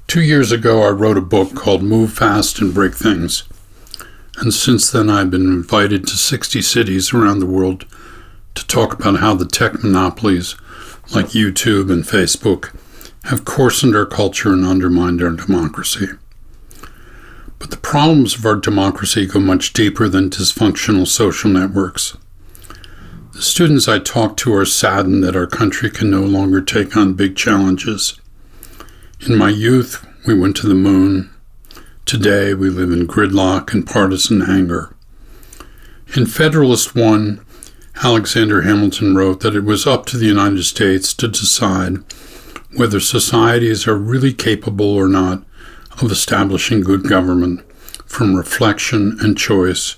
2 years ago, I wrote a book called Move Fast and Break Things. And since then, I've been invited to 60 cities around the world to talk about how the tech monopolies like YouTube and Facebook have coarsened our culture and undermined our democracy. But the problems of our democracy go much deeper than dysfunctional social networks. The students I talk to are saddened that our country can no longer take on big challenges. In my youth, we went to the moon. Today, we live in gridlock and partisan anger. In Federalist One, Alexander Hamilton wrote that it was up to the United States to decide whether societies are really capable or not of establishing good government from reflection and choice,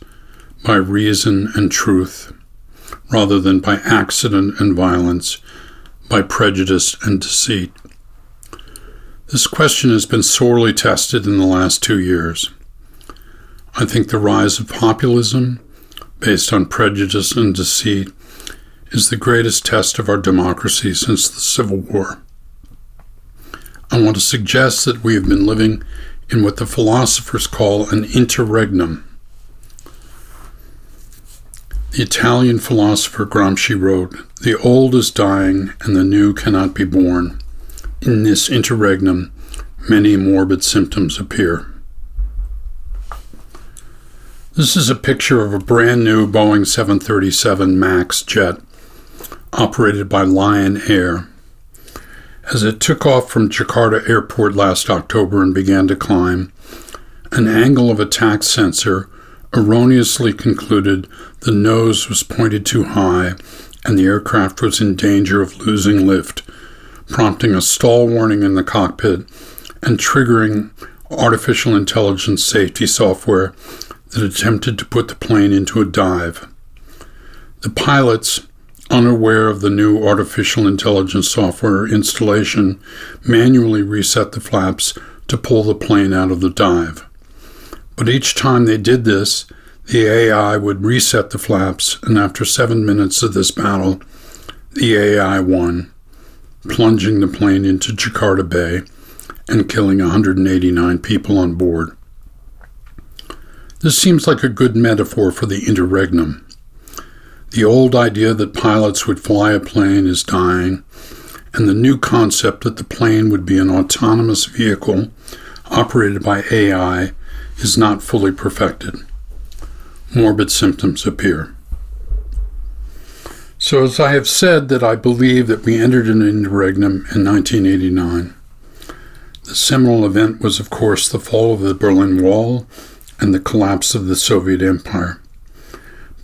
by reason and truth, rather than by accident and violence, by prejudice and deceit. This question has been sorely tested in the last 2 years. I think the rise of populism, based on prejudice and deceit, is the greatest test of our democracy since the Civil War. I want to suggest that we have been living in what the philosophers call an interregnum. The Italian philosopher Gramsci wrote, "The old is dying and the new cannot be born. In this interregnum, many morbid symptoms appear." This is a picture of a brand new Boeing 737 MAX jet operated by Lion Air. As it took off from Jakarta Airport last October and began to climb, an angle of attack sensor erroneously concluded the nose was pointed too high and the aircraft was in danger of losing lift, prompting a stall warning in the cockpit and triggering artificial intelligence safety software that attempted to put the plane into a dive. The pilots, unaware of the new artificial intelligence software installation, manually reset the flaps to pull the plane out of the dive. But each time they did this, the AI would reset the flaps, and after 7 minutes of this battle, the AI won, plunging the plane into Jakarta Bay and killing 189 people on board. This seems like a good metaphor for the interregnum. The old idea that pilots would fly a plane is dying, and the new concept that the plane would be an autonomous vehicle operated by AI is not fully perfected. Morbid symptoms appear. So as I have said, that I believe that we entered an interregnum in 1989. The seminal event was, of course, the fall of the Berlin Wall and the collapse of the Soviet Empire.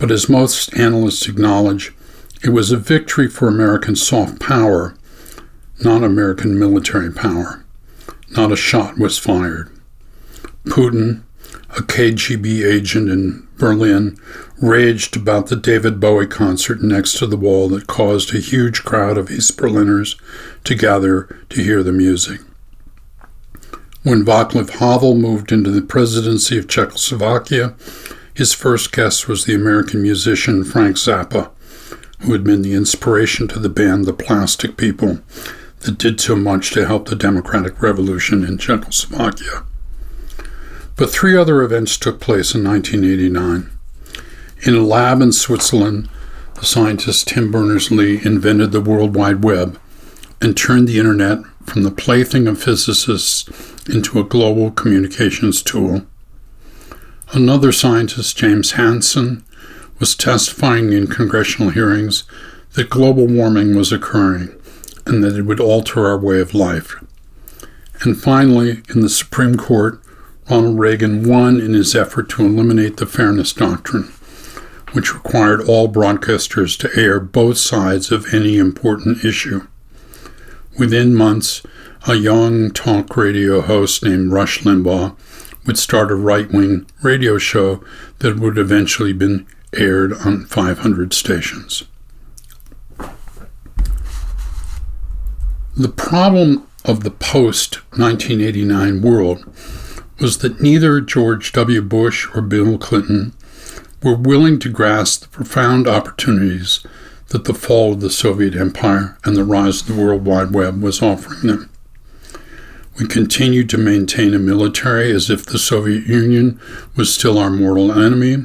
But as most analysts acknowledge, it was a victory for American soft power, not American military power. Not a shot was fired. Putin, a KGB agent in Berlin, raged about the David Bowie concert next to the wall that caused a huge crowd of East Berliners to gather to hear the music. When Václav Havel moved into the presidency of Czechoslovakia, his first guest was the American musician Frank Zappa, who had been the inspiration to the band The Plastic People that did so much to help the democratic revolution in Czechoslovakia. But 3 other events took place in 1989. In a lab in Switzerland, the scientist Tim Berners-Lee invented the World Wide Web and turned the internet from the plaything of physicists into a global communications tool. Another scientist, James Hansen, was testifying in congressional hearings that global warming was occurring and that it would alter our way of life. And finally, in the Supreme Court, Ronald Reagan won in his effort to eliminate the Fairness Doctrine, which required all broadcasters to air both sides of any important issue. Within months, a young talk radio host named Rush Limbaugh would start a right-wing radio show that would eventually be aired on 500 stations. The problem of the post-1989 world was that neither George W. Bush or Bill Clinton were willing to grasp the profound opportunities that the fall of the Soviet Empire and the rise of the World Wide Web was offering them. We continued to maintain a military as if the Soviet Union was still our mortal enemy.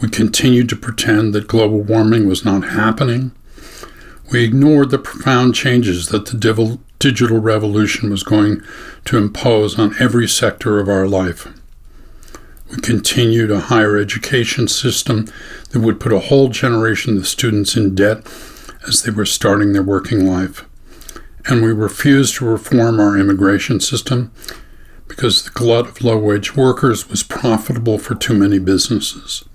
We continued to pretend that global warming was not happening. We ignored the profound changes that the digital revolution was going to impose on every sector of our life. We continued a higher education system that would put a whole generation of students in debt as they were starting their working life. And we refused to reform our immigration system because the glut of low-wage workers was profitable for too many businesses.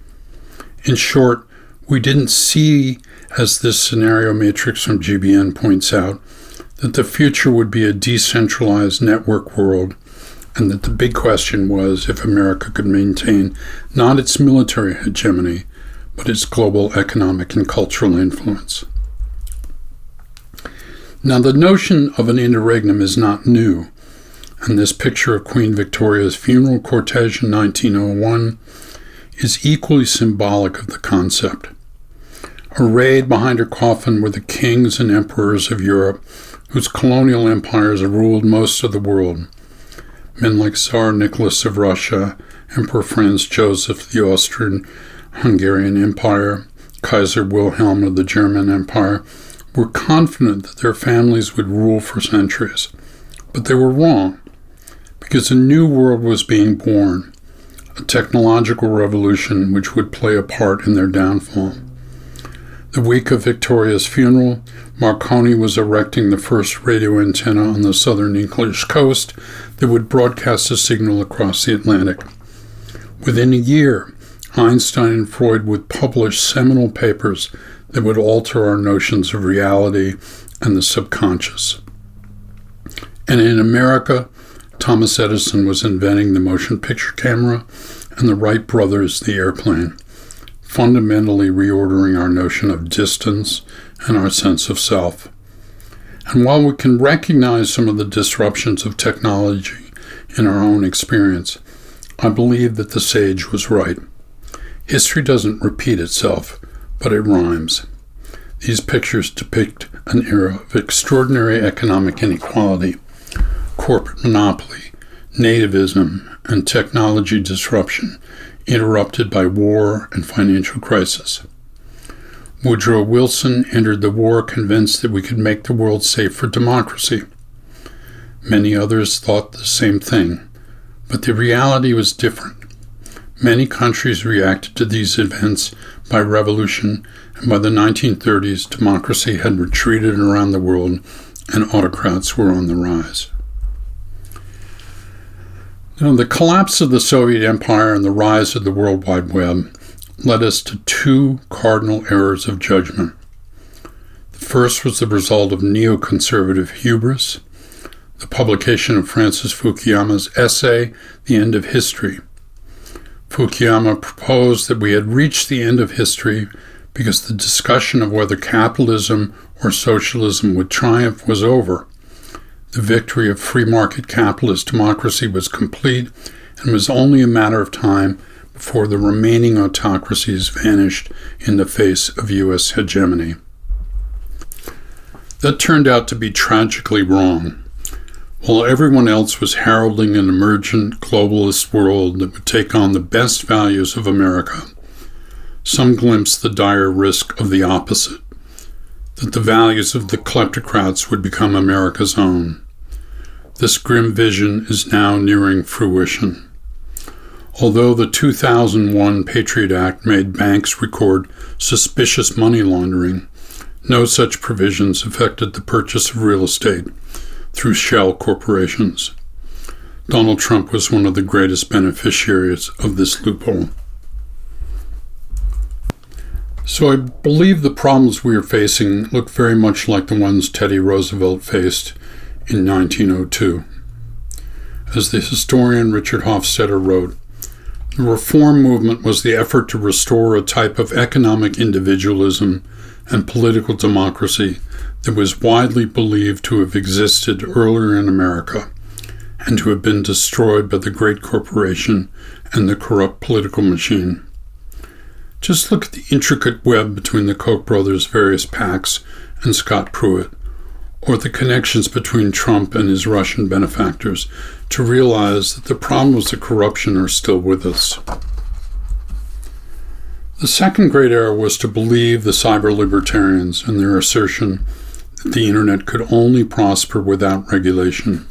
In short, we didn't see, as this scenario matrix from GBN points out, that the future would be a decentralized network world, and that the big question was if America could maintain not its military hegemony, but its global economic and cultural influence. Now, the notion of an interregnum is not new, and this picture of Queen Victoria's funeral cortege in 1901 is equally symbolic of the concept. Arrayed behind her coffin were the kings and emperors of Europe, whose colonial empires ruled most of the world. Men like Tsar Nicholas of Russia, Emperor Franz Joseph of the Austrian-Hungarian Empire, Kaiser Wilhelm of the German Empire, were confident that their families would rule for centuries. But they were wrong, because a new world was being born, a technological revolution which would play a part in their downfall. The week of Victoria's funeral, Marconi was erecting the first radio antenna on the southern English coast that would broadcast a signal across the Atlantic. Within a year, Einstein and Freud would publish seminal papers that would alter our notions of reality and the subconscious. And in America, Thomas Edison was inventing the motion picture camera and the Wright brothers the airplane, fundamentally reordering our notion of distance and our sense of self. And while we can recognize some of the disruptions of technology in our own experience, I believe that the sage was right. History doesn't repeat itself, but it rhymes. These pictures depict an era of extraordinary economic inequality, corporate monopoly, nativism, and technology disruption, interrupted by war and financial crisis. Woodrow Wilson entered the war convinced that we could make the world safe for democracy. Many others thought the same thing, but the reality was different. Many countries reacted to these events by revolution, and by the 1930s, democracy had retreated around the world, and autocrats were on the rise. Now, the collapse of the Soviet Empire and the rise of the World Wide Web led us to two cardinal errors of judgment. The first was the result of neoconservative hubris, the publication of Francis Fukuyama's essay, The End of History. Fukuyama proposed that we had reached the end of history because the discussion of whether capitalism or socialism would triumph was over. The victory of free market capitalist democracy was complete, and it was only a matter of time before the remaining autocracies vanished in the face of U.S. hegemony. That turned out to be tragically wrong. While everyone else was heralding an emergent globalist world that would take on the best values of America, some glimpsed the dire risk of the opposite, that the values of the kleptocrats would become America's own. This grim vision is now nearing fruition. Although the 2001 Patriot Act made banks record suspicious money laundering, no such provisions affected the purchase of real estate through shell corporations. Donald Trump was one of the greatest beneficiaries of this loophole. So I believe the problems we are facing look very much like the ones Teddy Roosevelt faced in 1902. As the historian Richard Hofstadter wrote, the reform movement was the effort to restore a type of economic individualism and political democracy that was widely believed to have existed earlier in America and to have been destroyed by the great corporation and the corrupt political machine. Just look at the intricate web between the Koch brothers' various PACs and Scott Pruitt, or the connections between Trump and his Russian benefactors to realize that the problems of corruption are still with us. The second great error was to believe the cyber libertarians and their assertion that the internet could only prosper without regulation.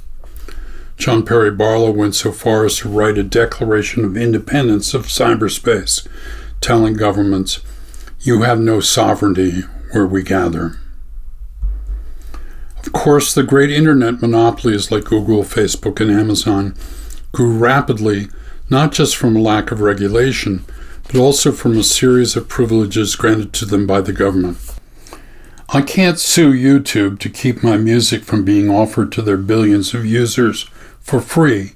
John Perry Barlow went so far as to write a declaration of independence of cyberspace, telling governments, "You have no sovereignty where we gather." Of course, the great internet monopolies like Google, Facebook, and Amazon grew rapidly, not just from a lack of regulation, but also from a series of privileges granted to them by the government. I can't sue YouTube to keep my music from being offered to their billions of users for free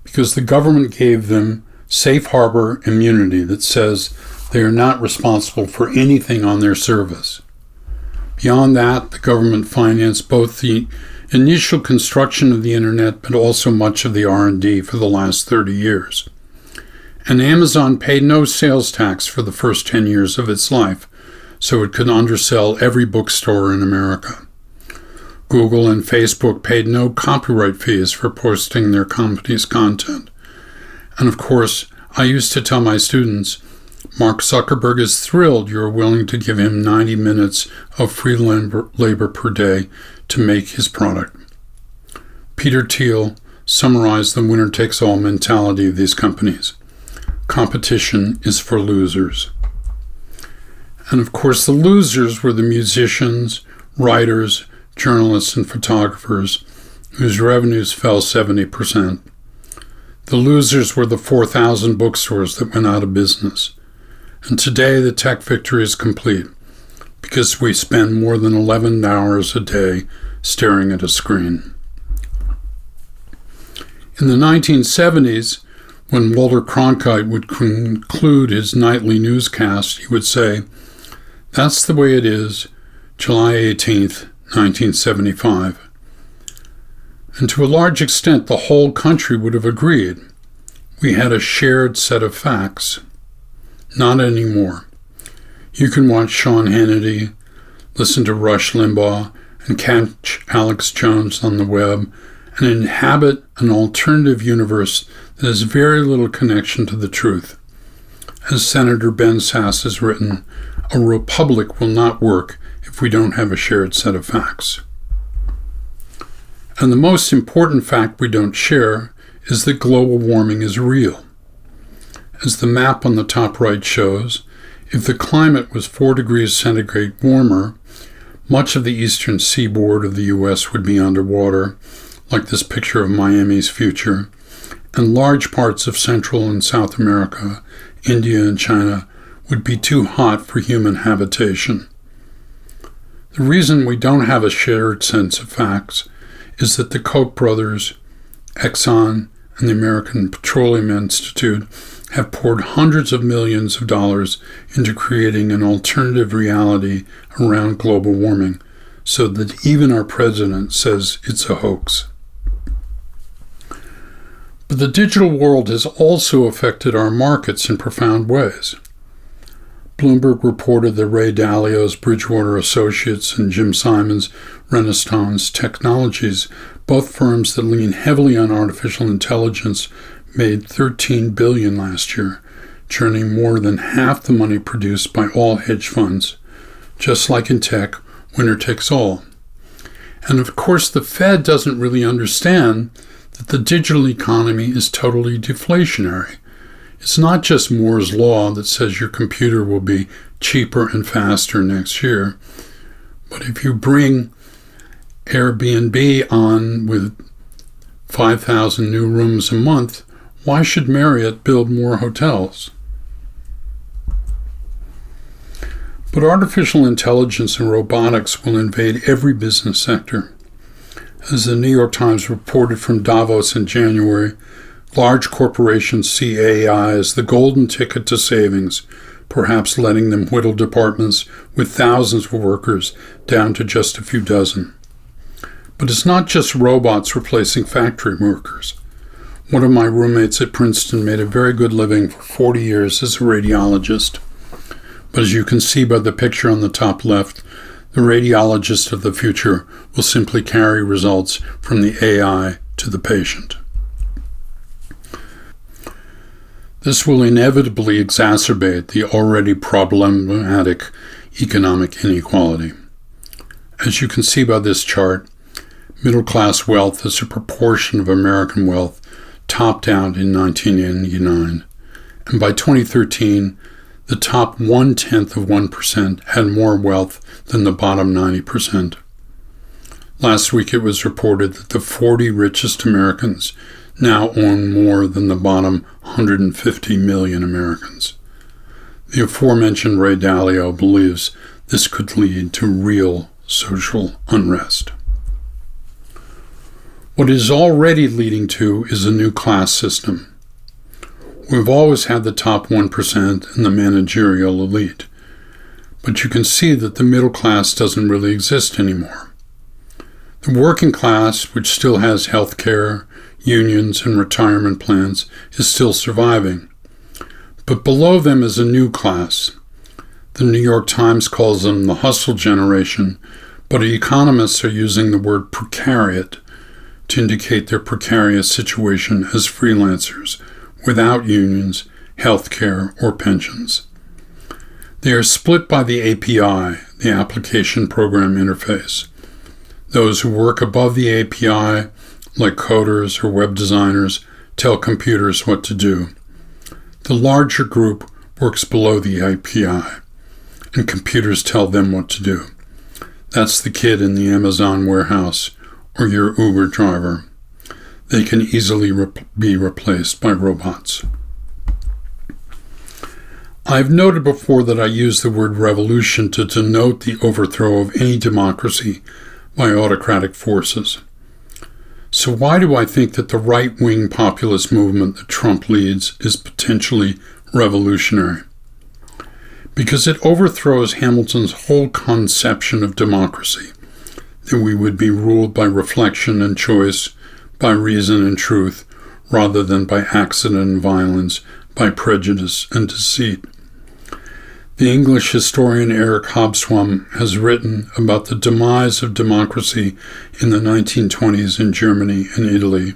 because the government gave them safe harbor immunity that says they are not responsible for anything on their service. Beyond that, the government financed both the initial construction of the internet but also much of the R&D for the last 30 years. And Amazon paid no sales tax for the first 10 years of its life, so it could undersell every bookstore in America. Google and Facebook paid no copyright fees for posting their company's content. And of course, I used to tell my students, Mark Zuckerberg is thrilled you're willing to give him 90 minutes of free labor per day to make his product. Peter Thiel summarized the winner-takes-all mentality of these companies. Competition is for losers. And of course, the losers were the musicians, writers, journalists, and photographers, whose revenues fell 70%. The losers were the 4,000 bookstores that went out of business. And today, the tech victory is complete because we spend more than 11 hours a day staring at a screen. In the 1970s, when Walter Cronkite would conclude his nightly newscast, he would say, "That's the way it is, July 18th, 1975. And to a large extent, the whole country would have agreed. We had a shared set of facts. Not anymore. You can watch Sean Hannity, listen to Rush Limbaugh, and catch Alex Jones on the web, and inhabit an alternative universe that has very little connection to the truth. As Senator Ben Sasse has written, a republic will not work if we don't have a shared set of facts. And the most important fact we don't share is that global warming is real. As the map on the top right shows, if the climate was 4 degrees centigrade warmer, much of the eastern seaboard of the U.S. would be underwater, like this picture of Miami's future, and large parts of Central and South America, India and China, would be too hot for human habitation. The reason we don't have a shared sense of facts is that the Koch brothers, Exxon, and the American Petroleum Institute have poured hundreds of millions of dollars into creating an alternative reality around global warming, so that even our president says it's a hoax. But the digital world has also affected our markets in profound ways. Bloomberg reported that Ray Dalio's Bridgewater Associates and Jim Simon's Renaissance Technologies, both firms that lean heavily on artificial intelligence, made $13 billion last year, churning more than half the money produced by all hedge funds. Just like in tech, winner takes all. And of course, the Fed doesn't really understand that the digital economy is totally deflationary. It's not just Moore's law that says your computer will be cheaper and faster next year, but if you bring Airbnb on with 5,000 new rooms a month, why should Marriott build more hotels? But artificial intelligence and robotics will invade every business sector. As the New York Times reported from Davos in January, large corporations see AI as the golden ticket to savings, perhaps letting them whittle departments with thousands of workers down to just a few dozen. But it's not just robots replacing factory workers. One of my roommates at Princeton made a very good living for 40 years as a radiologist. But as you can see by the picture on the top left, The radiologist of the future will simply carry results from the AI to the patient. This will inevitably exacerbate the already problematic economic inequality. As you can see by this chart, middle-class wealth as a proportion of American wealth topped out in 1989, and by 2013, the top 0.1% had more wealth than the bottom 90%. Last week it was reported that the 40 richest Americans now own more than the bottom 150 million Americans. The aforementioned Ray Dalio believes this could lead to real social unrest. What it is already leading to is a new class system. We've always had the top 1% and the managerial elite, but you can see that the middle class doesn't really exist anymore. The working class, which still has health care, unions, and retirement plans, is still surviving. But below them is a new class. The New York Times calls them the hustle generation, but economists are using the word precariat to indicate their precarious situation as freelancers, without unions, health care, or pensions. They are split by the API, the Application Program Interface. Those who work above the API, like coders or web designers, tell computers what to do. The larger group works below the API, and computers tell them what to do. That's the kid in the Amazon warehouse or your Uber driver. They can easily be replaced by robots. I've noted before that I use the word revolution to denote the overthrow of any democracy by autocratic forces. So why do I think that the right-wing populist movement that Trump leads is potentially revolutionary? Because it overthrows Hamilton's whole conception of democracy, that we would be ruled by reflection and choice, by reason and truth, rather than by accident and violence, by prejudice and deceit. The English historian Eric Hobsbawm has written about the demise of democracy in the 1920s in Germany and Italy.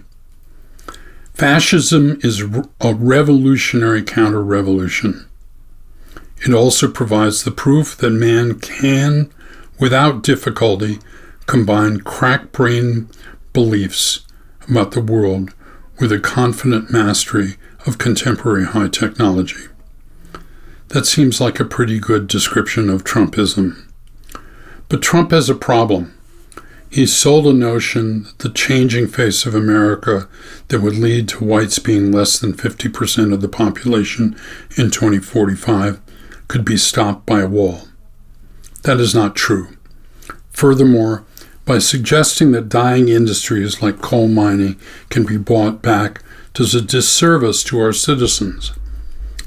Fascism is a revolutionary counter-revolution. It also provides the proof that man can, without difficulty, combine crack-brain beliefs about the world with a confident mastery of contemporary high technology. That seems like a pretty good description of Trumpism. But Trump has a problem. He sold a notion that the changing face of America that would lead to whites being less than 50% of the population in 2045 could be stopped by a wall. That is not true. Furthermore, by suggesting that dying industries like coal mining can be brought back does a disservice to our citizens.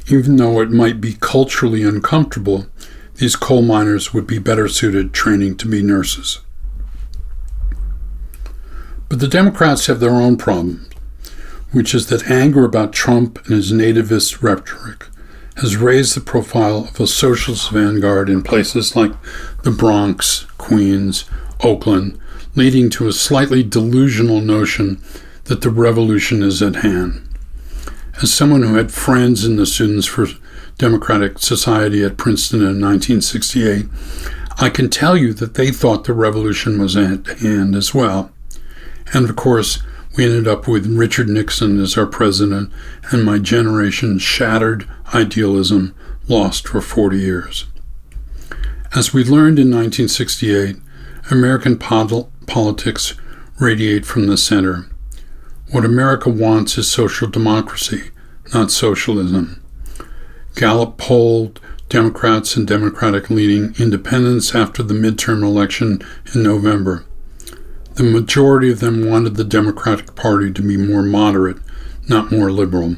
Even though it might be culturally uncomfortable, these coal miners would be better suited training to be nurses. But the Democrats have their own problems, which is that anger about Trump and his nativist rhetoric has raised the profile of a socialist vanguard in places like the Bronx, Queens, Oakland, leading to a slightly delusional notion that the revolution is at hand. As someone who had friends in the Students for Democratic Society at Princeton in 1968, I can tell you that they thought the revolution was at hand as well. And of course, we ended up with Richard Nixon as our president, and my generation's shattered idealism lost for 40 years. As we learned in 1968, American politics radiate from the center. What America wants is social democracy, not socialism. Gallup polled Democrats and Democratic-leaning independents after the midterm election in November. The majority of them wanted the Democratic Party to be more moderate, not more liberal.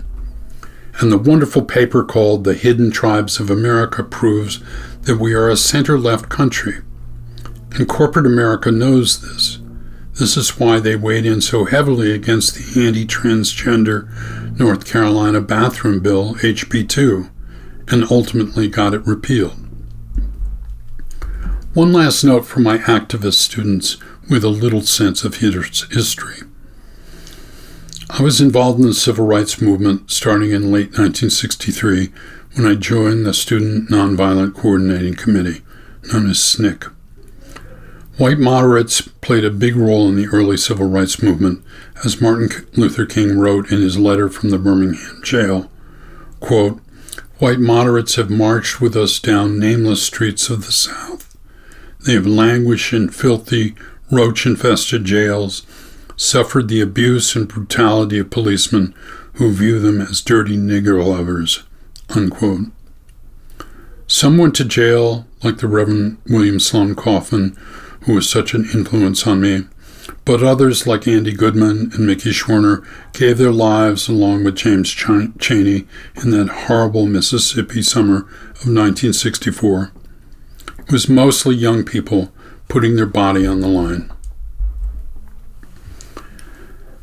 And the wonderful paper called The Hidden Tribes of America proves that we are a center-left country. And corporate America knows this. This is why they weighed in so heavily against the anti-transgender North Carolina bathroom bill, HB 2, and ultimately got it repealed. One last note for my activist students with a little sense of history. I was involved in the civil rights movement starting in late 1963 when I joined the Student Nonviolent Coordinating Committee, known as SNCC. White moderates played a big role in the early civil rights movement, as Martin Luther King wrote in his letter from the Birmingham jail, quote, "White moderates have marched with us down nameless streets of the South. They have languished in filthy, roach-infested jails, suffered the abuse and brutality of policemen who view them as dirty nigger lovers," unquote. Some went to jail, like the Reverend William Sloane Coffin, who was such an influence on me, but others like Andy Goodman and Mickey Schwerner gave their lives along with James Chaney in that horrible Mississippi summer of 1964. It was mostly young people putting their body on the line.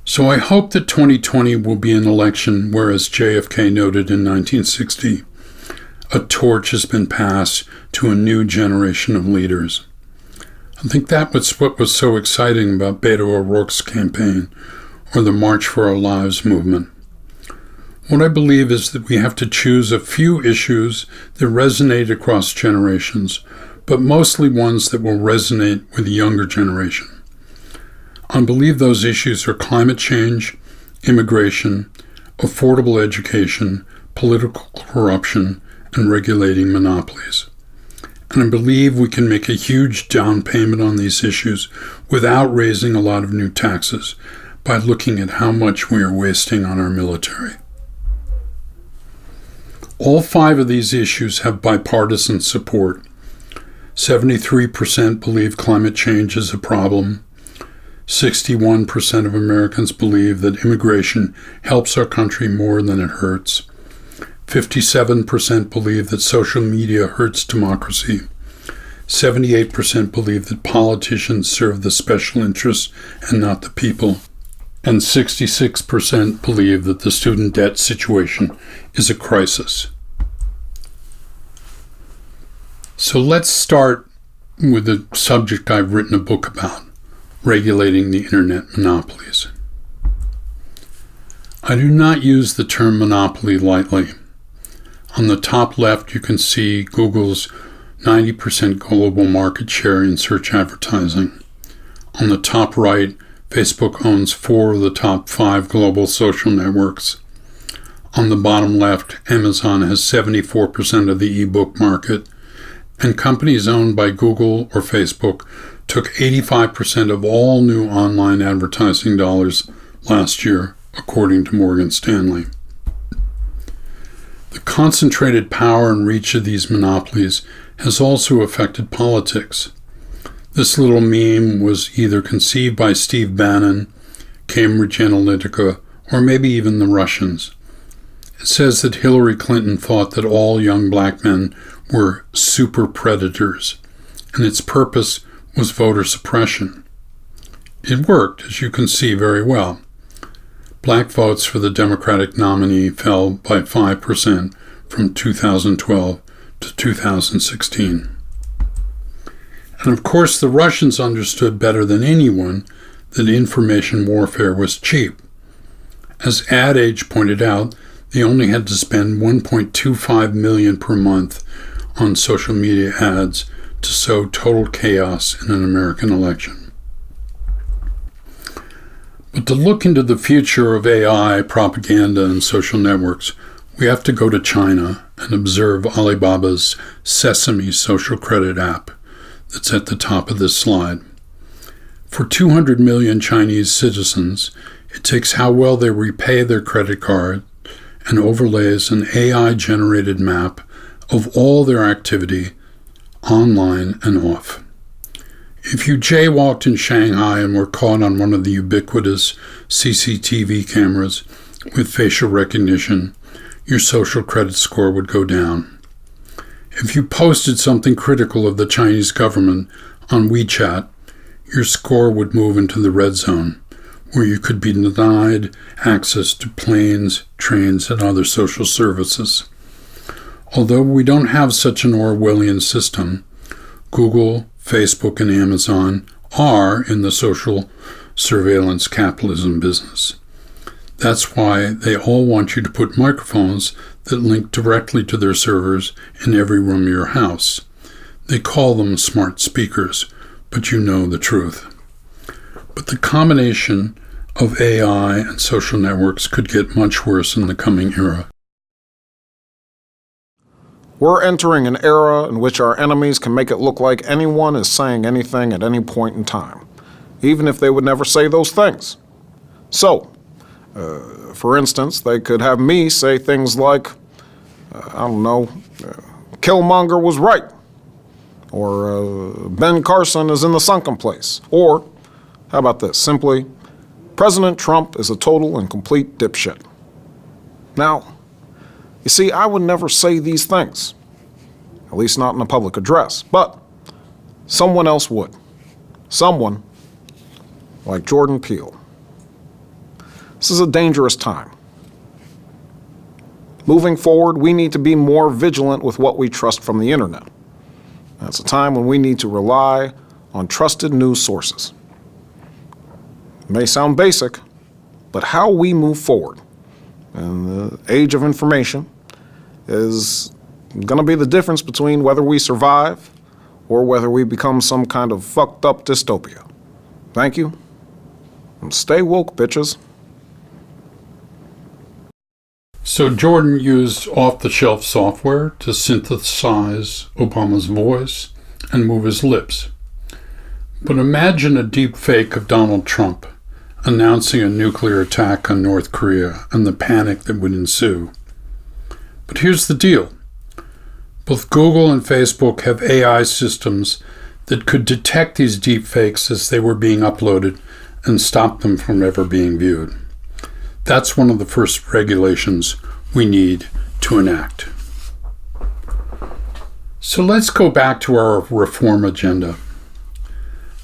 So I hope that 2020 will be an election where, as JFK noted in 1960, a torch has been passed to a new generation of leaders. I think that was what was so exciting about Beto O'Rourke's campaign or the March for Our Lives movement. What I believe is that we have to choose a few issues that resonate across generations, but mostly ones that will resonate with the younger generation. I believe those issues are climate change, immigration, affordable education, political corruption, and regulating monopolies. And I believe we can make a huge down payment on these issues without raising a lot of new taxes by looking at how much we are wasting on our military. All 5 of these issues have bipartisan support. 73% believe climate change is a problem. 61% of Americans believe that immigration helps our country more than it hurts. 57% believe that social media hurts democracy. 78% believe that politicians serve the special interests and not the people. And 66% believe that the student debt situation is a crisis. So let's start with the subject I've written a book about, regulating the internet monopolies. I do not use the term monopoly lightly. On the top left, you can see Google's 90% global market share in search advertising. On the top right, Facebook owns 4 of the top 5 global social networks. On the bottom left, Amazon has 74% of the ebook market, and companies owned by Google or Facebook took 85% of all new online advertising dollars last year, according to Morgan Stanley. The concentrated power and reach of these monopolies has also affected politics. This little meme was either conceived by Steve Bannon, Cambridge Analytica, or maybe even the Russians. It says that Hillary Clinton thought that all young black men were super predators, and its purpose was voter suppression. It worked, as you can see very well. Black votes for the Democratic nominee fell by 5% from 2012 to 2016. And of course, the Russians understood better than anyone that information warfare was cheap. As Ad Age pointed out, they only had to spend $1.25 million per month on social media ads to sow total chaos in an American election. But to look into the future of AI, propaganda, and social networks, we have to go to China and observe Alibaba's Sesame social credit app that's at the top of this slide. For 200 million Chinese citizens, it takes how well they repay their credit card and overlays an AI-generated map of all their activity online and off. If you jaywalked in Shanghai and were caught on one of the ubiquitous CCTV cameras with facial recognition, your social credit score would go down. If you posted something critical of the Chinese government on WeChat, your score would move into the red zone, where you could be denied access to planes, trains, and other social services. Although we don't have such an Orwellian system, Google, Facebook, and Amazon are in the social surveillance capitalism business. That's why they all want you to put microphones that link directly to their servers in every room of your house. They call them smart speakers, but you know the truth. But the combination of AI and social networks could get much worse in the coming era. We're entering an era in which our enemies can make it look like anyone is saying anything at any point in time, even if they would never say those things. So, for instance, they could have me say things like, Killmonger was right, or Ben Carson is in the sunken place, or, how about this, simply, President Trump is a total and complete dipshit. Now, you see, I would never say these things, at least not in a public address, but someone else would. Someone like Jordan Peele. This is a dangerous time. Moving forward, we need to be more vigilant with what we trust from the internet. That's a time when we need to rely on trusted news sources. It may sound basic, but how we move forward in the age of information is going to be the difference between whether we survive or whether we become some kind of fucked up dystopia. Thank you, and stay woke, bitches. So Jordan used off-the-shelf software to synthesize Obama's voice and move his lips. But imagine a deep fake of Donald Trump announcing a nuclear attack on North Korea and the panic that would ensue. But here's the deal. Both Google and Facebook have AI systems that could detect these deep fakes as they were being uploaded and stop them from ever being viewed. That's one of the first regulations we need to enact. So let's go back to our reform agenda.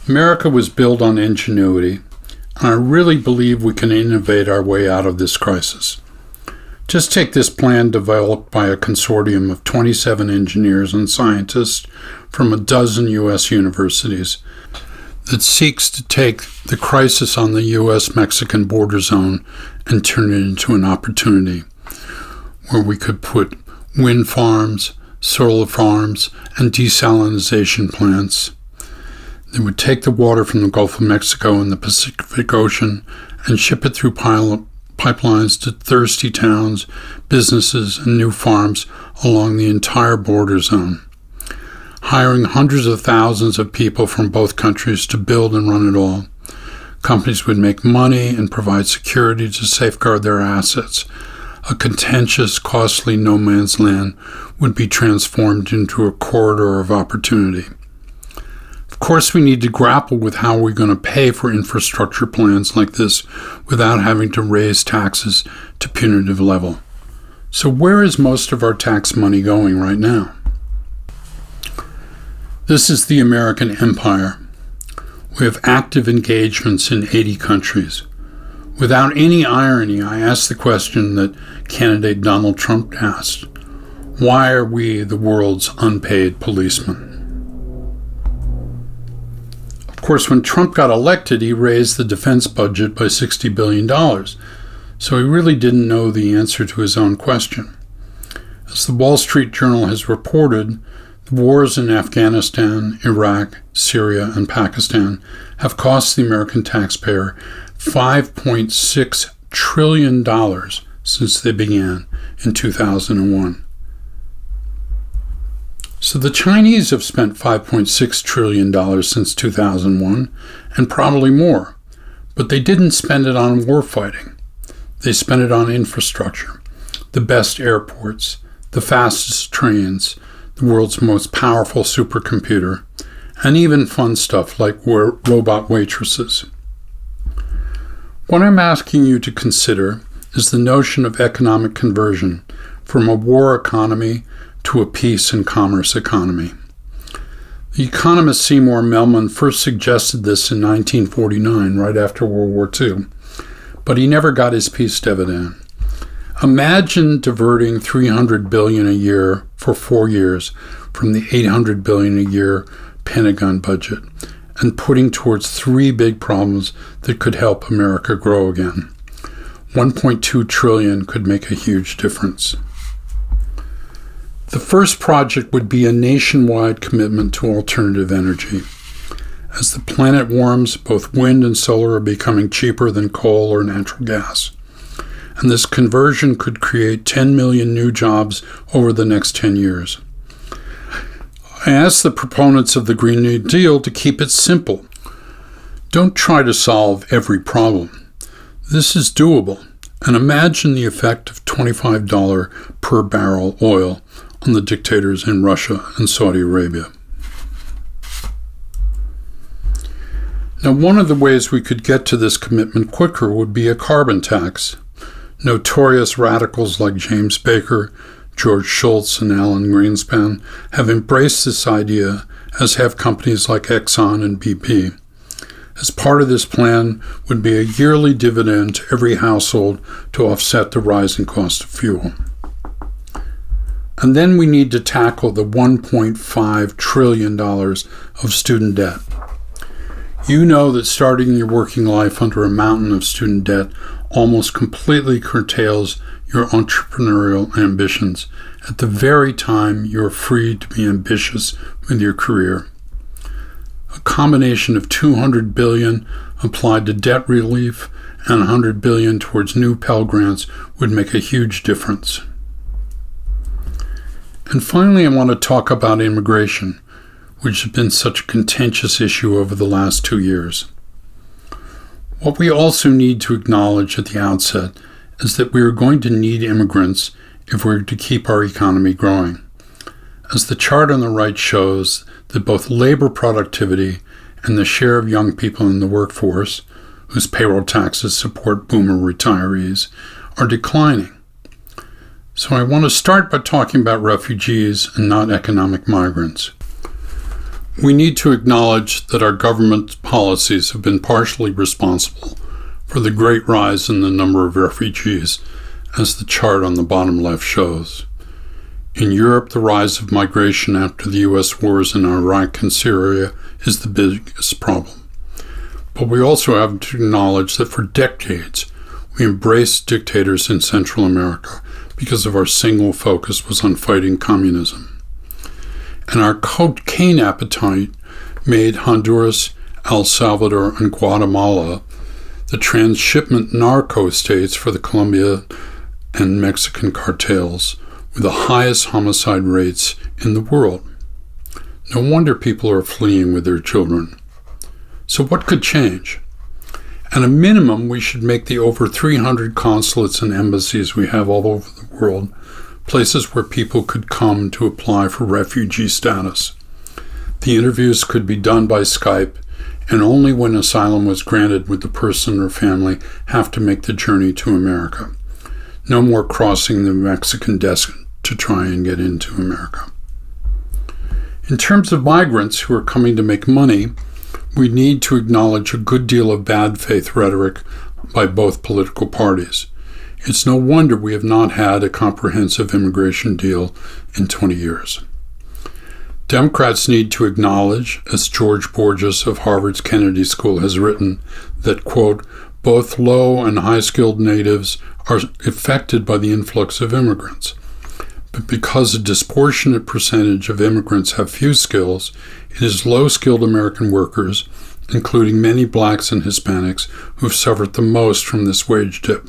America was built on ingenuity, and I really believe we can innovate our way out of this crisis. Just take this plan developed by a consortium of 27 engineers and scientists from a dozen U.S. universities that seeks to take the crisis on the U.S.-Mexican border zone and turn it into an opportunity where we could put wind farms, solar farms, and desalination plants that would take the water from the Gulf of Mexico and the Pacific Ocean and ship it through pipelines to thirsty towns, businesses, and new farms along the entire border zone, hiring hundreds of thousands of people from both countries to build and run it all. Companies would make money and provide security to safeguard their assets. A contentious, costly no man's land would be transformed into a corridor of opportunity. Of course, we need to grapple with how we're going to pay for infrastructure plans like this without having to raise taxes to punitive level. So where is most of our tax money going right now? This is the American empire. We have active engagements in 80 countries. Without any irony, I ask the question that candidate Donald Trump asked. Why are we the world's unpaid policemen? Of course, when Trump got elected, he raised the defense budget by $60 billion. So he really didn't know the answer to his own question. As the Wall Street Journal has reported, the wars in Afghanistan, Iraq, Syria, and Pakistan have cost the American taxpayer $5.6 trillion since they began in 2001. So the Chinese have spent $5.6 trillion since 2001, and probably more. But they didn't spend it on war fighting. They spent it on infrastructure, the best airports, the fastest trains, the world's most powerful supercomputer, and even fun stuff like robot waitresses. What I'm asking you to consider is the notion of economic conversion from a war economy to a peace and commerce economy. The economist Seymour Melman first suggested this in 1949, right after World War II, but he never got his peace dividend. Imagine diverting $300 billion a year for 4 years from the $800 billion a year Pentagon budget and putting towards three big problems that could help America grow again. $1.2 trillion could make a huge difference. The first project would be a nationwide commitment to alternative energy. As the planet warms, both wind and solar are becoming cheaper than coal or natural gas. And this conversion could create 10 million new jobs over the next 10 years. I asked the proponents of the Green New Deal to keep it simple. Don't try to solve every problem. This is doable, and imagine the effect of $25 per barrel oil on the dictators in Russia and Saudi Arabia. Now, one of the ways we could get to this commitment quicker would be a carbon tax. Notorious radicals like James Baker, George Shultz, and Alan Greenspan have embraced this idea, as have companies like Exxon and BP. As part of this plan would be a yearly dividend to every household to offset the rising cost of fuel. And then we need to tackle the $1.5 trillion of student debt. You know that starting your working life under a mountain of student debt almost completely curtails your entrepreneurial ambitions at the very time you're free to be ambitious with your career. A combination of $200 billion applied to debt relief and $100 billion towards new Pell Grants would make a huge difference. And finally, I want to talk about immigration, which has been such a contentious issue over the last 2 years. What we also need to acknowledge at the outset is that we are going to need immigrants if we're to keep our economy growing. As the chart on the right shows, that both labor productivity and the share of young people in the workforce, whose payroll taxes support boomer retirees, are declining. So I want to start by talking about refugees and not economic migrants. We need to acknowledge that our government's policies have been partially responsible for the great rise in the number of refugees, as the chart on the bottom left shows. In Europe, the rise of migration after the U.S. wars in Iraq and Syria is the biggest problem. But we also have to acknowledge that for decades, we embraced dictators in Central America because of our single focus was on fighting communism. And our cocaine appetite made Honduras, El Salvador, and Guatemala the transshipment narco states for the Colombia and Mexican cartels with the highest homicide rates in the world. No wonder people are fleeing with their children. So what could change? At a minimum, we should make the over 300 consulates and embassies we have all over the world places where people could come to apply for refugee status. The interviews could be done by Skype, and only when asylum was granted would the person or family have to make the journey to America. No more crossing the Mexican desk to try and get into America. In terms of migrants who are coming to make money, we need to acknowledge a good deal of bad faith rhetoric by both political parties. It's no wonder we have not had a comprehensive immigration deal in 20 years. Democrats need to acknowledge, as George Borges of Harvard's Kennedy School has written, that, quote, both low and high-skilled natives are affected by the influx of immigrants. But because a disproportionate percentage of immigrants have few skills, it is low-skilled American workers, including many blacks and Hispanics, who have suffered the most from this wage dip.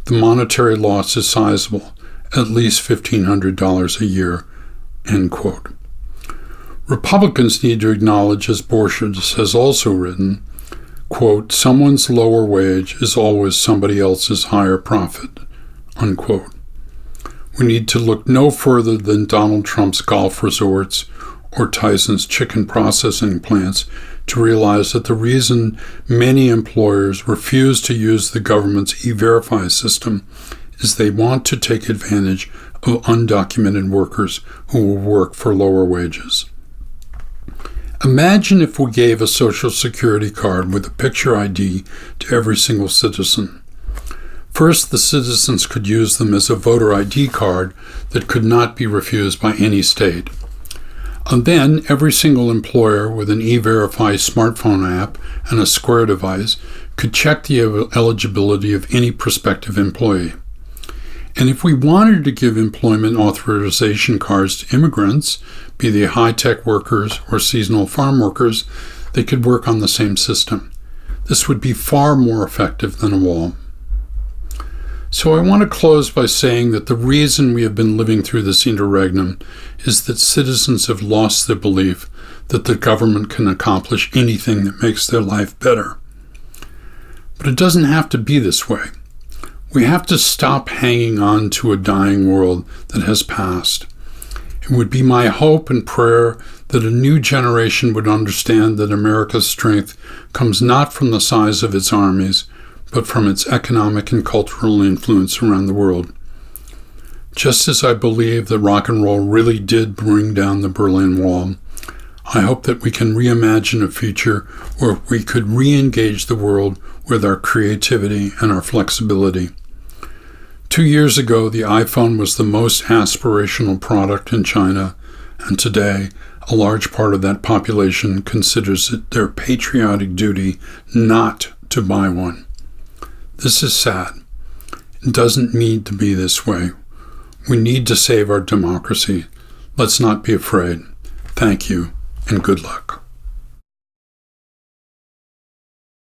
The monetary loss is sizable, at least $1,500 a year, end quote. Republicans need to acknowledge, as Borges has also written, quote, someone's lower wage is always somebody else's higher profit, unquote. We need to look no further than Donald Trump's golf resorts or Tyson's chicken processing plants to realize that the reason many employers refuse to use the government's E-Verify system is they want to take advantage of undocumented workers who will work for lower wages. Imagine if we gave a Social Security card with a picture ID to every single citizen. First, the citizens could use them as a voter ID card that could not be refused by any state. And then every single employer with an E-Verify smartphone app and a Square device could check the eligibility of any prospective employee. And if we wanted to give employment authorization cards to immigrants, be they high-tech workers or seasonal farm workers, they could work on the same system. This would be far more effective than a wall. So I want to close by saying that the reason we have been living through this interregnum is that citizens have lost their belief that the government can accomplish anything that makes their life better. But it doesn't have to be this way. We have to stop hanging on to a dying world that has passed. It would be my hope and prayer that a new generation would understand that America's strength comes not from the size of its armies, but from its economic and cultural influence around the world. Just as I believe that rock and roll really did bring down the Berlin Wall, I hope that we can reimagine a future where we could re-engage the world with our creativity and our flexibility. 2 years ago, the iPhone was the most aspirational product in China, and today, a large part of that population considers it their patriotic duty not to buy one. This is sad. It doesn't need to be this way. We need to save our democracy. Let's not be afraid. Thank you, and good luck.